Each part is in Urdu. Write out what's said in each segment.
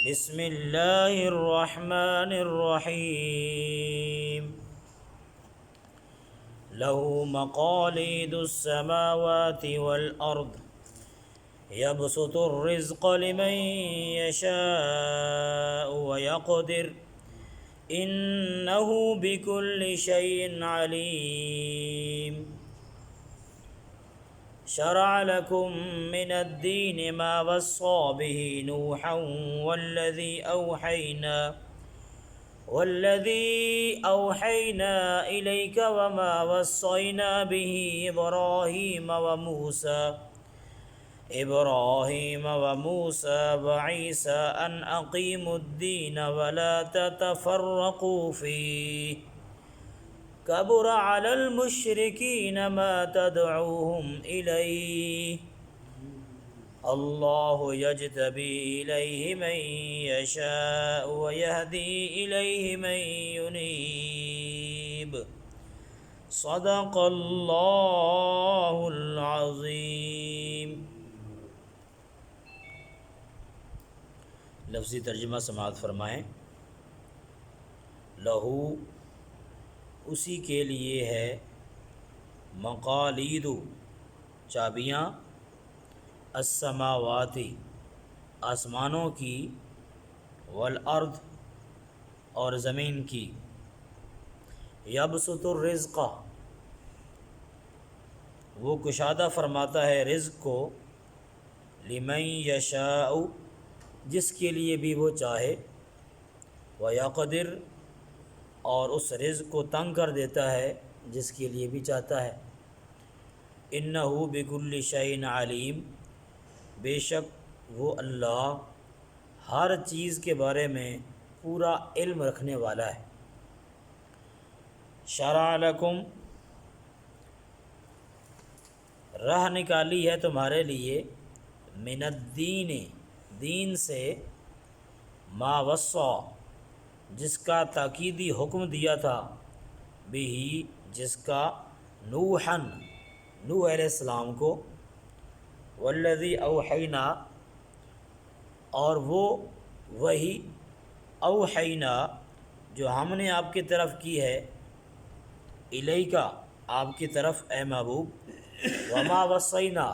بسم اللہ الرحمن الرحیم له مقاليد السماوات والأرض يبسط الرزق لمن يشاء ويقدر إنه بكل شيء عليم شرع لكم من الدين ما وصى به نوحا والذي أوحينا إليك وما وصينا به إبراهيم وموسى وعيسى أن أقيموا الدين ولا تتفرقوا فيه كبر على المشركين ما تدعوهم إليه الله يجتبي إليه من يشاء ويهدي إليه من ينيب صدق الله العظيم۔ لفظی ترجمہ سماعت فرمائیں۔ لہو اسی کے لیے ہے، مقالید چابیاں، السماواتی آسمانوں کی، والارض اور زمین کی، یبسط الرزق وہ کشادہ فرماتا ہے رزق کو، لمن یشاء جس کے لیے بھی وہ چاہے، ویقدر اور اس رزق کو تنگ کر دیتا ہے جس کے لیے بھی چاہتا ہے۔ انہ بکل شیء علیم بے شک وہ اللہ ہر چیز کے بارے میں پورا علم رکھنے والا ہے۔ شرع لکم راہ نکالی ہے تمہارے لیے، من الدین دین سے، ما وصی جس کا تاکیدی حکم دیا تھا، بھی جس کا، نوح علیہ السلام کو، والذی اوحینا اور وہ وہی، اوحینا جو ہم نے آپ کی طرف کی ہے، الیکا آپ کی طرف اے محبوب، وما وصینا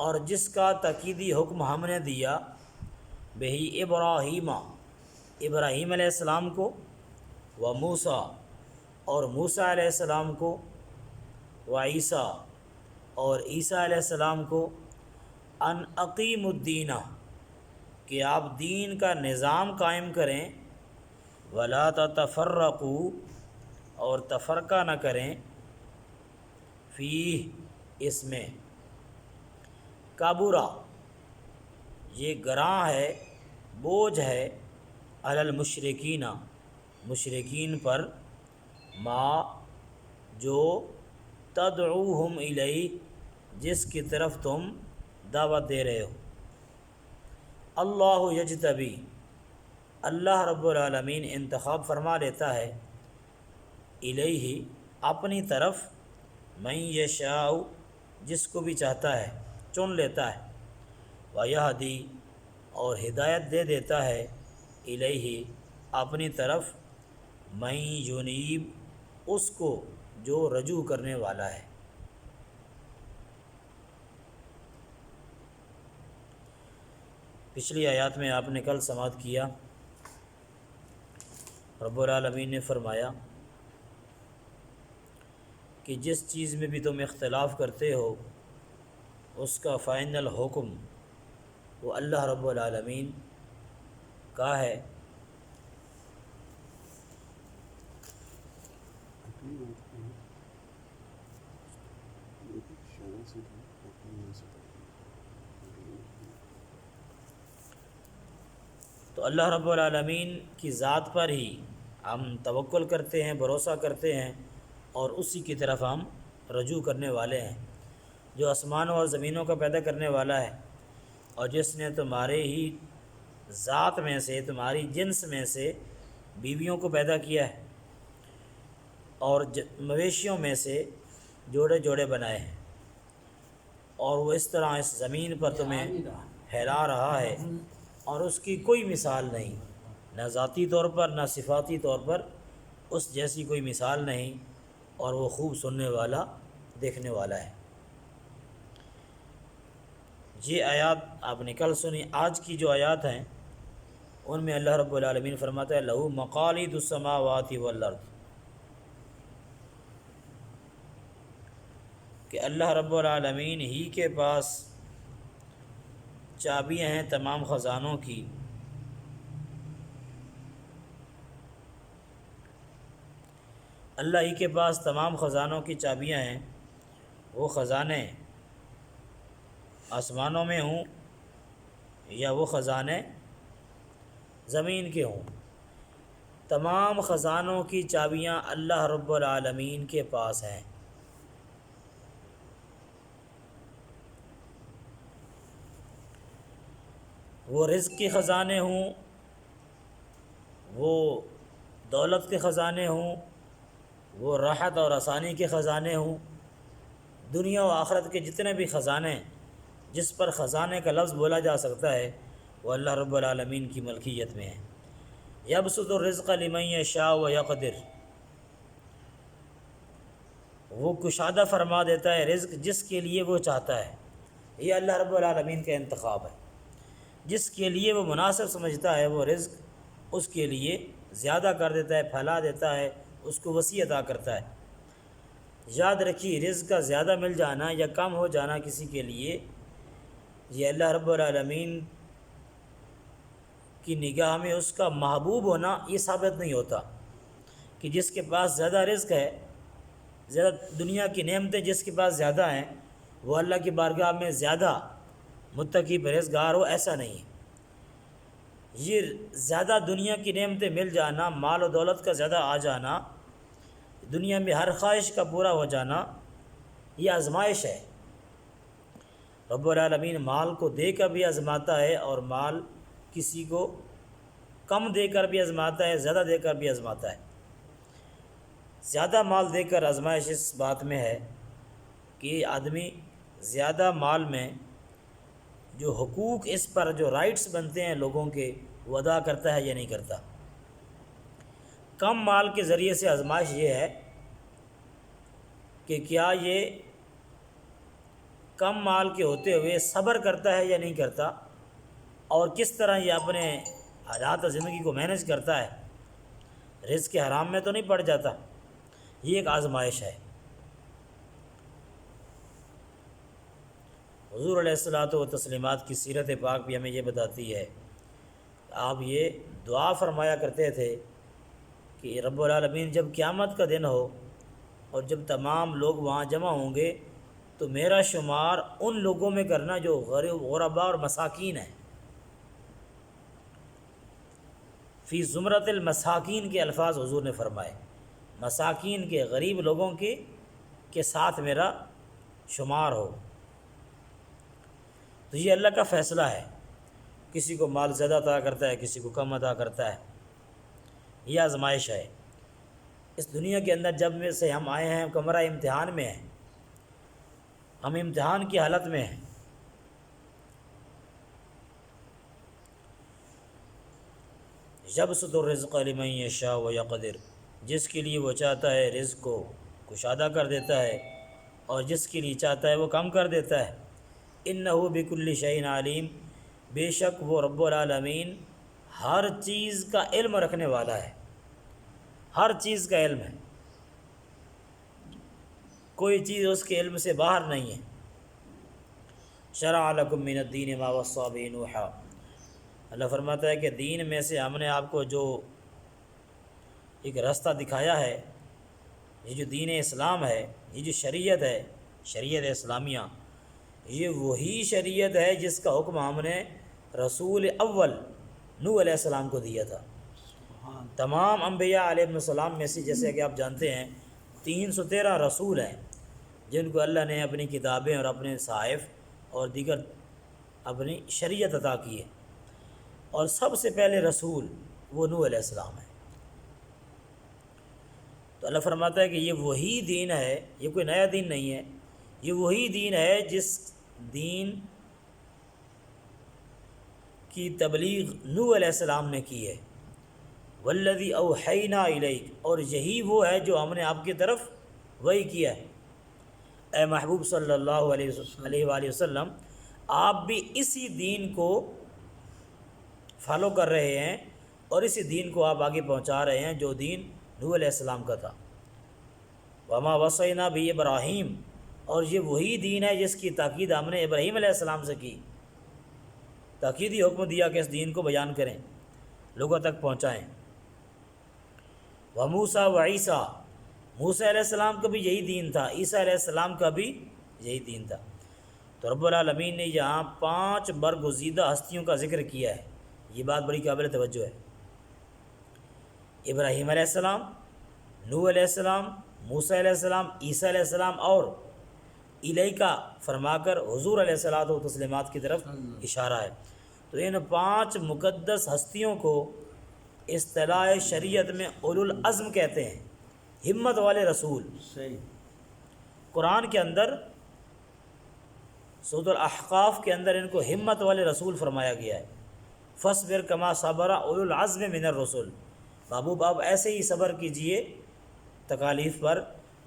اور جس کا تاکیدی حکم ہم نے دیا، بہی ابراہیم علیہ السلام کو، و موسیٰ اور موسیٰ علیہ السلام کو، و عیسیٰ اور عیسیٰ علیہ السلام کو، ان اقیموا الدین کہ آپ دین کا نظام قائم کریں، ولا تتفرقوا اور تفرقہ نہ کریں، فیہ اس میں، کبرا یہ گراں ہے، بوجھ ہے، علی المشرکین مشرکین پر، ما جو، تدعوہم الیہ جس کی طرف تم دعوت دے رہے ہو۔ اللہ یجتبی اللہ رب العالمین انتخاب فرما لیتا ہے، الیہ اپنی طرف، من یشاء جس کو بھی چاہتا ہے چن لیتا ہے، ویہدی اور ہدایت دے دیتا ہے، الیہ اپنی طرف، من ینیب اس کو جو رجوع کرنے والا ہے۔ پچھلی آیات میں آپ نے کل سماعت کیا، رب العالمین نے فرمایا کہ جس چیز میں بھی تم اختلاف کرتے ہو اس کا فائنل حکم وہ اللہ رب العالمین کا ہے۔ تو اللہ رب العالمین کی ذات پر ہی ہم توکل کرتے ہیں، بھروسہ کرتے ہیں، اور اسی کی طرف ہم رجوع کرنے والے ہیں، جو آسمانوں اور زمینوں کا پیدا کرنے والا ہے، اور جس نے تمہارے ہی ذات میں سے، تمہاری جنس میں سے بیویوں کو پیدا کیا ہے، اور مویشیوں میں سے جوڑے جوڑے بنائے ہیں، اور وہ اس طرح اس زمین پر تمہیں پھیلا رہا ہے اور اس کی کوئی مثال نہیں، نہ ذاتی طور پر نہ صفاتی طور پر اس جیسی کوئی مثال نہیں، اور وہ خوب سننے والا دیکھنے والا ہے۔ یہ آیات آپ نے کل سنی۔ آج کی جو آیات ہیں ان میں اللہ رب العالمین فرماتا ہے لہو مقالید السماوات والارض، کہ اللہ رب العالمین ہی کے پاس چابیاں ہیں تمام خزانوں کی۔ اللہ ہی کے پاس تمام خزانوں کی چابیاں ہیں، وہ خزانے آسمانوں میں ہوں یا وہ خزانے زمین کے ہوں، تمام خزانوں کی چابیاں اللہ رب العالمین کے پاس ہیں۔ وہ رزق کے خزانے ہوں، وہ دولت کے خزانے ہوں، وہ راحت اور آسانی کے خزانے ہوں، دنیا و آخرت کے جتنے بھی خزانے جس پر خزانے کا لفظ بولا جا سکتا ہے وہ اللہ رب العالمین کی ملکیت میں ہے۔ یبسط الرزق لمن یشاء ویقدر، وہ کشادہ فرما دیتا ہے رزق جس کے لیے وہ چاہتا ہے۔ یہ اللہ رب العالمین کا انتخاب ہے، جس کے لیے وہ مناسب سمجھتا ہے وہ رزق اس کے لیے زیادہ کر دیتا ہے، پھیلا دیتا ہے، اس کو وسیع عطا کرتا ہے۔ یاد رکھیے رزق کا زیادہ مل جانا یا کم ہو جانا کسی کے لیے یہ اللہ رب العالمین کی نگاہ میں اس کا محبوب ہونا یہ ثابت نہیں ہوتا کہ جس کے پاس زیادہ رزق ہے، زیادہ دنیا کی نعمتیں جس کے پاس زیادہ ہیں وہ اللہ کی بارگاہ میں زیادہ متقی پرہیزگار ہو، ایسا نہیں ہے۔ یہ زیادہ دنیا کی نعمتیں مل جانا، مال و دولت کا زیادہ آ جانا، دنیا میں ہر خواہش کا پورا ہو جانا، یہ آزمائش ہے۔ رب العالمین مال کو دے کر بھی آزماتا ہے، اور مال کسی کو کم دے کر بھی آزماتا ہے، زیادہ دے کر بھی آزماتا ہے۔ زیادہ مال دے کر آزمائش اس بات میں ہے کہ آدمی زیادہ مال میں جو حقوق اس پر جو رائٹس بنتے ہیں لوگوں کے وہ ادا کرتا ہے یا نہیں کرتا۔ کم مال کے ذریعے سے آزمائش یہ ہے کہ کیا یہ کم مال کے ہوتے ہوئے صبر کرتا ہے یا نہیں کرتا، اور کس طرح یہ اپنے حالات زندگی کو مینج کرتا ہے، رزق کے حرام میں تو نہیں پڑ جاتا۔ یہ ایک آزمائش ہے۔ حضور علیہ الصلوۃ و تسلیمات کی سیرت پاک بھی ہمیں یہ بتاتی ہے، آپ یہ دعا فرمایا کرتے تھے کہ رب العالمین جب قیامت کا دن ہو اور جب تمام لوگ وہاں جمع ہوں گے تو میرا شمار ان لوگوں میں کرنا جو غرباء اور مساکین ہیں۔ فی زمرۃ المساکین کے الفاظ حضور نے فرمائے، مساکین کے غریب لوگوں کے ساتھ میرا شمار ہو۔ تو یہ اللہ کا فیصلہ ہے، کسی کو مال زیادہ عطا کرتا ہے، کسی کو کم عطا کرتا ہے، یہ آزمائش ہے۔ اس دنیا کے اندر جب میں سے ہم آئے ہیں کمرہ امتحان میں ہیں، ہم امتحان کی حالت میں ہیں۔ یبسط الرزق لمن یشاء ویقدر، جس کے لیے وہ چاہتا ہے رزق کو کشادہ کر دیتا ہے، اور جس کے لیے چاہتا ہے وہ کم کر دیتا ہے۔ انہ بکل شیء علیم، بے شک وہ رب العالمین ہر چیز کا علم رکھنے والا ہے، ہر چیز کا علم ہے، کوئی چیز اس کے علم سے باہر نہیں ہے۔ شرع لکم من الدین ما وصی بہ نوحا، اللہ فرماتا ہے کہ دین میں سے ہم نے آپ کو جو ایک راستہ دکھایا ہے، یہ جو دین اسلام ہے، یہ جو شریعت ہے، شریعت اسلامیہ، یہ وہی شریعت ہے جس کا حکم ہم نے رسول اول نوح علیہ السلام کو دیا تھا۔ تمام انبیاء علیہ السلام میں سے جیسے کہ آپ جانتے ہیں 313 رسول ہیں جن کو اللہ نے اپنی کتابیں اور اپنے صحائف اور دیگر اپنی شریعت عطا کی ہے، اور سب سے پہلے رسول وہ نوح علیہ السلام ہے۔ تو اللہ فرماتا ہے کہ یہ وہی دین ہے، یہ کوئی نیا دین نہیں ہے، یہ وہی دین ہے جس دین کی تبلیغ نوح علیہ السلام نے کی ہے۔ والذی اوحینا الیک، اور یہی وہ ہے جو ہم نے آپ کی طرف وحی کیا ہے۔ اے محبوب صلی اللہ علیہ وآلہ وسلم، آپ بھی اسی دین کو فالو کر رہے ہیں اور اسی دین کو آپ آگے پہنچا رہے ہیں جو دین نوح علیہ السلام کا تھا۔ وما وصینا بھی ابراہیم، اور یہ وہی دین ہے جس کی تاکید ہم نے ابراہیم علیہ السلام سے کی، تاکیدی حکم دیا کہ اس دین کو بیان کریں، لوگوں تک پہنچائیں۔ وموسیٰ وعیسیٰ، موسیٰ علیہ السلام کا بھی یہی دین تھا، عیسیٰ علیہ السلام کا بھی یہی دین تھا۔ تو رب العالمین نے یہاں 5 برگزیدہ ہستیوں کا ذکر کیا ہے، یہ بات بڑی قابل توجہ ہے۔ ابراہیم علیہ السلام، نوح علیہ السلام، موسیٰ علیہ السلام، عیسیٰ علیہ السلام، اور الیکا فرما کر حضور علیہ الصلوۃ والتسلیمات کی طرف اشارہ ہے۔ تو ان 5 مقدس ہستیوں کو اصطلاح شریعت میں اولو العزم کہتے ہیں، ہمت والے رسول۔ صحیح۔ قرآن کے اندر سورۃ الاحقاف کے اندر ان کو ہمت والے رسول فرمایا گیا ہے۔ فاصبر کما صبر اولو العزم من الرسل، محبوب آپ ایسے ہی صبر کیجئے تکالیف پر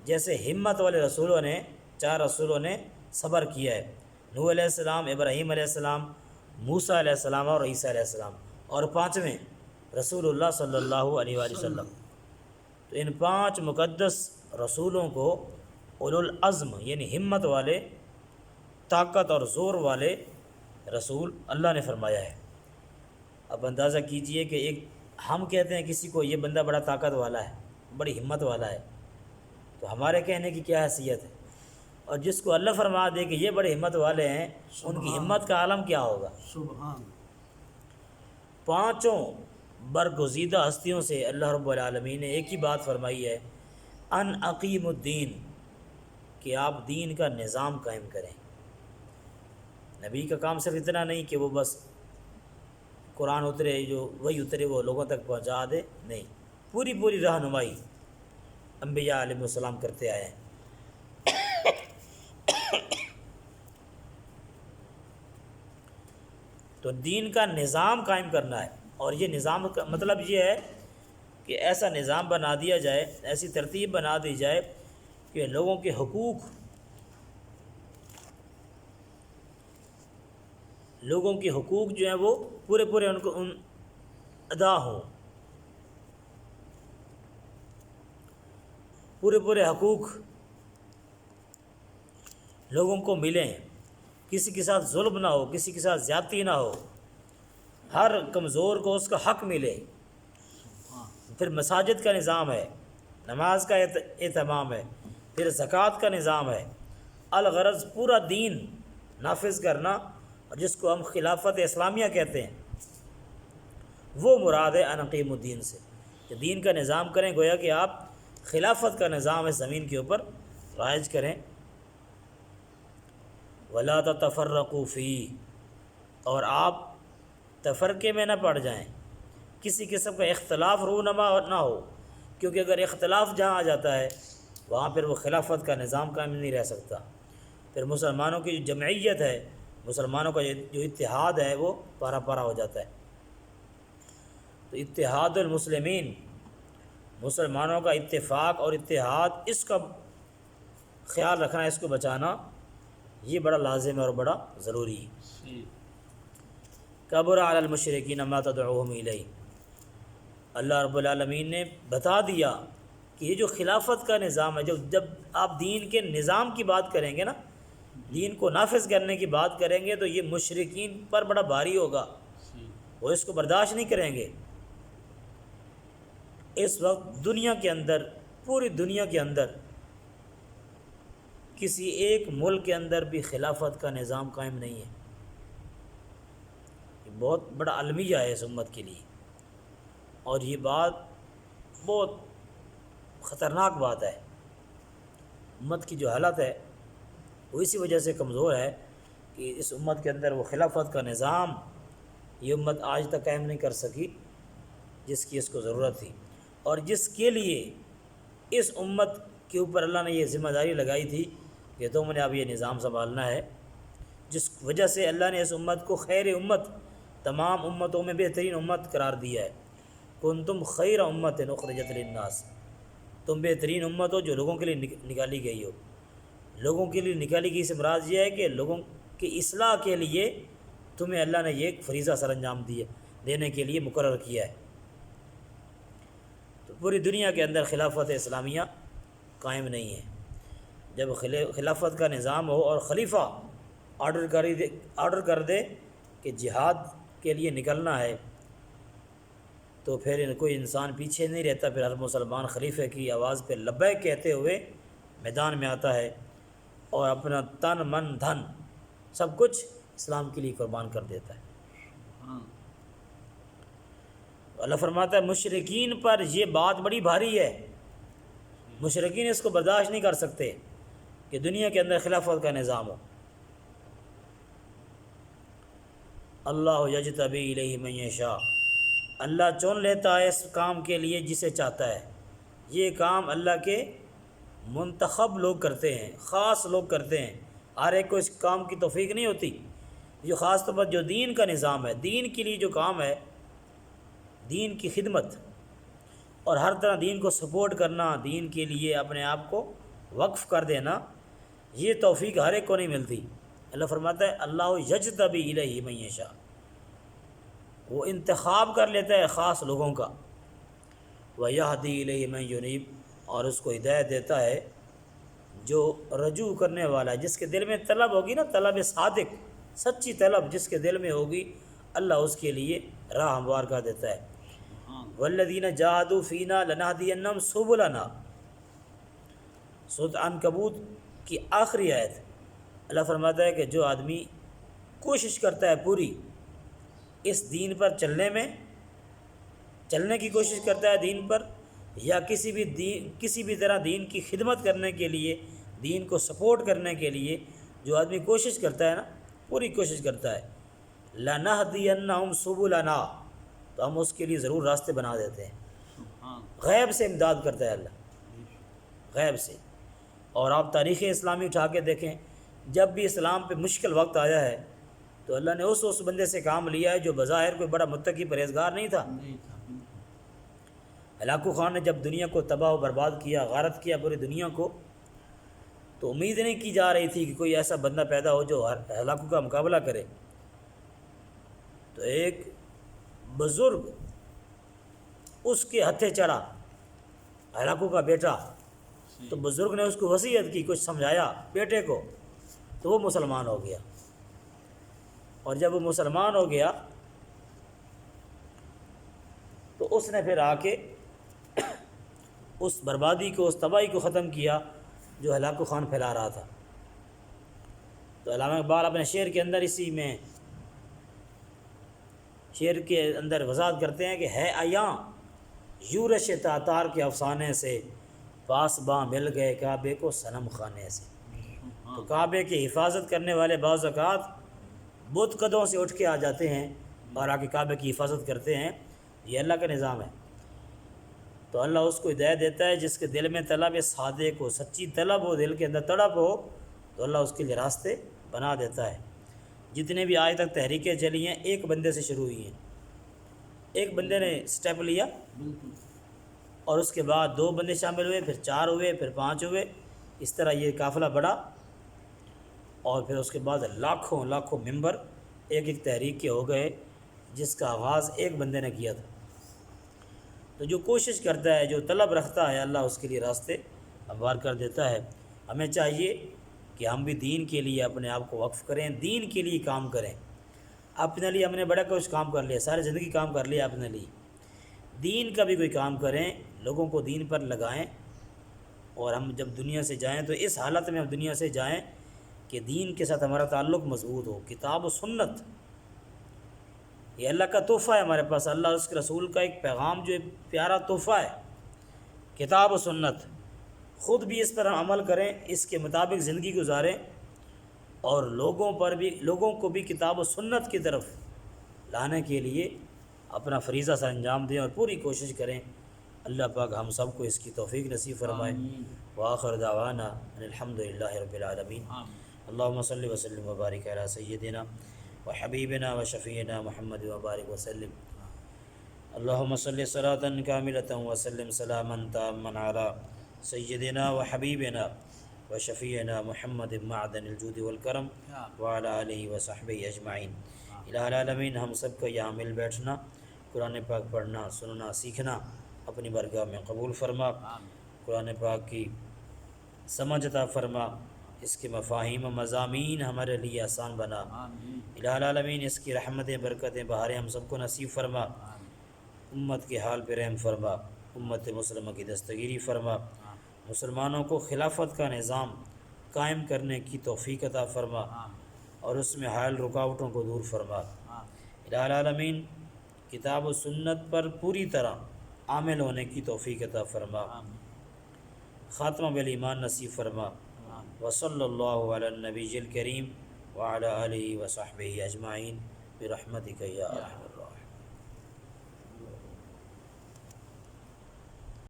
جیسے ہمت والے رسولوں نے، 4 رسولوں نے صبر کیا ہے، نوح علیہ السلام، ابراہیم علیہ السلام، موسیٰ علیہ السلام اور عیسیٰ علیہ السلام، اور 5ویں رسول اللہ صلی اللہ علیہ وآلہ وسلم۔ تو ان 5 مقدس رسولوں کو اولو العزم یعنی ہمت والے، طاقت اور زور والے رسول اللہ نے فرمایا ہے۔ اب اندازہ کیجئے کہ ایک ہم کہتے ہیں کسی کو یہ بندہ بڑا طاقت والا ہے، بڑی ہمت والا ہے، تو ہمارے کہنے کی کیا حیثیت ہے؟ اور جس کو اللہ فرما دے کہ یہ بڑے ہمت والے ہیں، ان کی ہمت کا عالم کیا ہوگا؟ سبحان۔ 5 برگزیدہ ہستیوں سے اللہ رب العالمین نے ایک ہی بات فرمائی ہے، ان اقیم الدین، کہ آپ دین کا نظام قائم کریں۔ نبی کا کام صرف اتنا نہیں کہ وہ بس قرآن اترے، جو وہی اترے وہ لوگوں تک پہنچا دے، نہیں، پوری رہنمائی انبیاء علیہ السلام کرتے آئے ہیں۔ تو دین کا نظام قائم کرنا ہے، اور یہ نظام کا مطلب یہ ہے کہ ایسا نظام بنا دیا جائے، ایسی ترتیب بنا دی جائے کہ لوگوں کے حقوق جو ہیں وہ پورے ان کو ادا ہوں، پورے حقوق لوگوں کو ملیں، کسی کے ساتھ ظلم نہ ہو، کسی کے ساتھ زیادتی نہ ہو، ہر کمزور کو اس کا حق ملے۔ پھر مساجد کا نظام ہے، نماز کا اہتمام ہے، پھر زکوٰۃ کا نظام ہے، الغرض پورا دین نافذ کرنا، اور جس کو ہم خلافت اسلامیہ کہتے ہیں، وہ مراد ہے ان اقیم الدین سے، کہ دین کا نظام کریں، گویا کہ آپ خلافت کا نظام اس زمین کے اوپر رائج کریں۔ ولا تتفرقوا فیہ، اور آپ تفرقے میں نہ پڑ جائیں، کسی قسم کا اختلاف رونما نہ ہو، کیونکہ اگر اختلاف جہاں آ جاتا ہے وہاں پھر وہ خلافت کا نظام قائم نہیں رہ سکتا، پھر مسلمانوں کی جو جمعیت ہے، مسلمانوں کا جو اتحاد ہے وہ پارا پارا ہو جاتا ہے۔ تو اتحاد المسلمین، مسلمانوں کا اتفاق اور اتحاد، اس کا خیال رکھنا، اس کو بچانا، یہ بڑا لازم ہے اور بڑا ضروری ہے۔ کبر علی المشرکین ما تدعوہم الیہ، اللہ رب العالمین نے بتا دیا کہ یہ جو خلافت کا نظام ہے، جب آپ دین کے نظام کی بات کریں گے نا، دین کو نافذ کرنے کی بات کریں گے، تو یہ مشرکین پر بڑا بھاری ہوگا، وہ اس کو برداشت نہیں کریں گے۔ اس وقت دنیا کے اندر، پوری دنیا کے اندر، کسی ایک ملک کے اندر بھی خلافت کا نظام قائم نہیں ہے۔ یہ بہت بڑا المیہ ہے اس امت کے لیے، اور یہ بات بہت خطرناک بات ہے۔ امت کی جو حالت ہے وہ اسی وجہ سے کمزور ہے کہ اس امت کے اندر وہ خلافت کا نظام یہ امت آج تک قائم نہیں کر سکی، جس کی اس کو ضرورت تھی، اور جس کے لیے اس امت کے اوپر اللہ نے یہ ذمہ داری لگائی تھی کہ تم نے اب یہ نظام سنبھالنا ہے، جس وجہ سے اللہ نے اس امت کو خیر امت تمام امتوں میں بہترین امت قرار دیا ہے۔ کنتم خیر امت اخرجت للناس، تم بہترین امت ہو جو لوگوں کے لیے نکالی گئی ہو۔ لوگوں کے لیے نکالی گئی سے مراد یہ ہے کہ لوگوں کی اصلاح کے لیے تمہیں اللہ نے یہ فریضہ سر انجام دینے کے لیے مقرر کیا ہے۔ تو پوری دنیا کے اندر خلافت اسلامیہ قائم نہیں ہے۔ جب خلافت کا نظام ہو اور خلیفہ آرڈر کر دے کہ جہاد کے لیے نکلنا ہے، تو پھر کوئی انسان پیچھے نہیں رہتا، پھر ہر مسلمان خلیفہ کی آواز پہ لبیک کہتے ہوئے میدان میں آتا ہے اور اپنا تن من دھن سب کچھ اسلام کے لیے قربان کر دیتا ہے۔ اللہ فرماتا ہے مشرکین پر یہ بات بڑی بھاری ہے، مشرکین اس کو برداشت نہیں کر سکتے کہ دنیا کے اندر خلافت کا نظام ہو۔ اللہ یجتبی الیہ من یشاء، اللہ چن لیتا ہے اس کام کے لیے جسے چاہتا ہے۔ یہ کام اللہ کے منتخب لوگ کرتے ہیں، خاص لوگ کرتے ہیں، ہر ایک کو اس کام کی توفیق نہیں ہوتی۔ جو خاص طور پر جو دین کا نظام ہے، دین کے لیے جو کام ہے، دین کی خدمت اور ہر طرح دین کو سپورٹ کرنا، دین کے لیے اپنے آپ کو وقف کر دینا، یہ توفیق ہر ایک کو نہیں ملتی۔ اللہ فرماتا ہے اللہ یجتبی الیہ من یشاء، وہ انتخاب کر لیتا ہے خاص لوگوں کا، ویہدی الیہ من ینیب، اور اس کو ہدایت دیتا ہے جو رجوع کرنے والا ہے، جس کے دل میں طلب ہوگی نا، طلب صادق، سچی طلب جس کے دل میں ہوگی، اللہ اس کے لیے راہ ہموار کر دیتا ہے۔ والذین جاہدوا فینا لنہدینہم سبلنا، سورۃ عنکبوت کی آخری آیت۔ اللہ فرماتا ہے کہ جو آدمی کوشش کرتا ہے پوری اس دین پر چلنے کی کوشش کرتا ہے دین پر، یا کسی بھی طرح دین کی خدمت کرنے کے لیے، دین کو سپورٹ کرنے کے لیے جو آدمی کوشش کرتا ہے نا، پوری کوشش کرتا ہے، لَنَهْدِيَنَّهُمْ سُبُلَنَا، تو ہم اس کے لیے ضرور راستے بنا دیتے ہیں۔ غیب سے امداد کرتا ہے اللہ، غیب سے۔ اور آپ تاریخ اسلامی اٹھا کے دیکھیں، جب بھی اسلام پہ مشکل وقت آیا ہے تو اللہ نے اس بندے سے کام لیا ہے جو بظاہر کوئی بڑا متقی پرہیزگار نہیں تھا۔ ہلاکو خان نے جب دنیا کو تباہ و برباد کیا، غارت کیا پوری دنیا کو، تو امید نہیں کی جا رہی تھی کہ کوئی ایسا بندہ پیدا ہو جو ہلاکو کا مقابلہ کرے۔ تو ایک بزرگ اس کے ہتھے چڑھا، ہلاکو کا بیٹا، تو بزرگ نے اس کو وصیت کی، کچھ سمجھایا بیٹے کو، تو وہ مسلمان ہو گیا۔ اور جب وہ مسلمان ہو گیا تو اس نے پھر آ کے اس بربادی کو، اس تباہی کو ختم کیا جو ہلاکو خان پھیلا رہا تھا۔ تو علامہ اقبال اپنے شعر کے اندر شعر کے اندر وضاحت کرتے ہیں کہ ہے عیاں یورش تاتار کے افسانے سے، پاس باں مل گئے کعبے کو صنم خانے سے۔ تو کعبے کی حفاظت کرنے والے بعض اوقات بت قدوں سے اٹھ کے آ جاتے ہیں اور آ کے کعبے کی حفاظت کرتے ہیں، یہ اللہ کا نظام ہے۔ تو اللہ اس کو ہدایت دیتا ہے جس کے دل میں طلب صادق ہو، سچی طلب ہو، دل کے اندر تڑپ ہو، تو اللہ اس کے لیے راستے بنا دیتا ہے۔ جتنے بھی آج تک تحریکیں چلی ہیں ایک بندے سے شروع ہوئی ہیں، ایک بندے نے سٹیپ لیا اور اس کے بعد 2 بندے شامل ہوئے، پھر 4 ہوئے، پھر 5 ہوئے، اس طرح یہ قافلہ بڑھا، اور پھر اس کے بعد لاکھوں ممبر ایک تحریک کے ہو گئے جس کا آغاز ایک بندے نے کیا تھا۔ تو جو کوشش کرتا ہے، جو طلب رکھتا ہے، اللہ اس کے لیے راستے ہموار کر دیتا ہے۔ ہمیں چاہیے کہ ہم بھی دین کے لیے اپنے آپ کو وقف کریں، دین کے لیے کام کریں۔ اپنے لیے ہم نے بڑا کچھ کام کر لیا، ساری زندگی کام کر لیا اپنے لیے، دین کا بھی کوئی کام کریں، لوگوں کو دین پر لگائیں، اور ہم جب دنیا سے جائیں تو اس حالت میں ہم دنیا سے جائیں کہ دین کے ساتھ ہمارا تعلق مضبوط ہو۔ کتاب و سنت یہ اللہ کا تحفہ ہے ہمارے پاس، اللہ اس کے رسول کا ایک پیغام جو ایک پیارا تحفہ ہے، کتاب و سنت، خود بھی اس پر ہم عمل کریں، اس کے مطابق زندگی گزاریں، اور لوگوں کو بھی کتاب و سنت کی طرف لانے کے لیے اپنا فریضہ سر انجام دیں اور پوری کوشش کریں۔ اللہ پاک ہم سب کو اس کی توفیق نصیب فرمائے۔ وآخر دعوانا ان الحمد للہ رب العالمین۔ اللہم صلی وسلم وبارک علی سیدنا وحبیبنا وشفیعنا محمد وبارک وسلم اللہم صلی صلاۃ کاملۃ وسلم سلاما تاما علی سیدنا وحبیبنا وشفیعنا محمد معدن الجود والکرم وعلی آلہ وصحبہ اجمعین۔ الہ العالمین ہم سب کا یہاں مل بیٹھنا، قرآن پاک پڑھنا، سننا، سیکھنا اپنی بارگاہ میں قبول فرما۔ قرآن پاک کی سمجھ عطا فرما، اس کے مفاہیم و مضامین ہمارے لیے آسان بنا۔ الہ العالمین اس کی رحمتیں، برکتیں، بہاریں ہم سب کو نصیب فرما۔ امت کے حال پہ رحم فرما، امت مسلمہ کی دستگیری فرما، مسلمانوں کو خلافت کا نظام قائم کرنے کی توفیق عطا فرما اور اس میں حائل رکاوٹوں کو دور فرما۔ الہ العالمین کتاب و سنت پر پوری طرح عامل ہونے کی توفیق عطا فرما، خاتمہ بالایمان نصیب فرما۔ وصلی اللہ علی النبی الکریم وعلی آلہ وصحبہ اجمعین برحمتک یا ارحم۔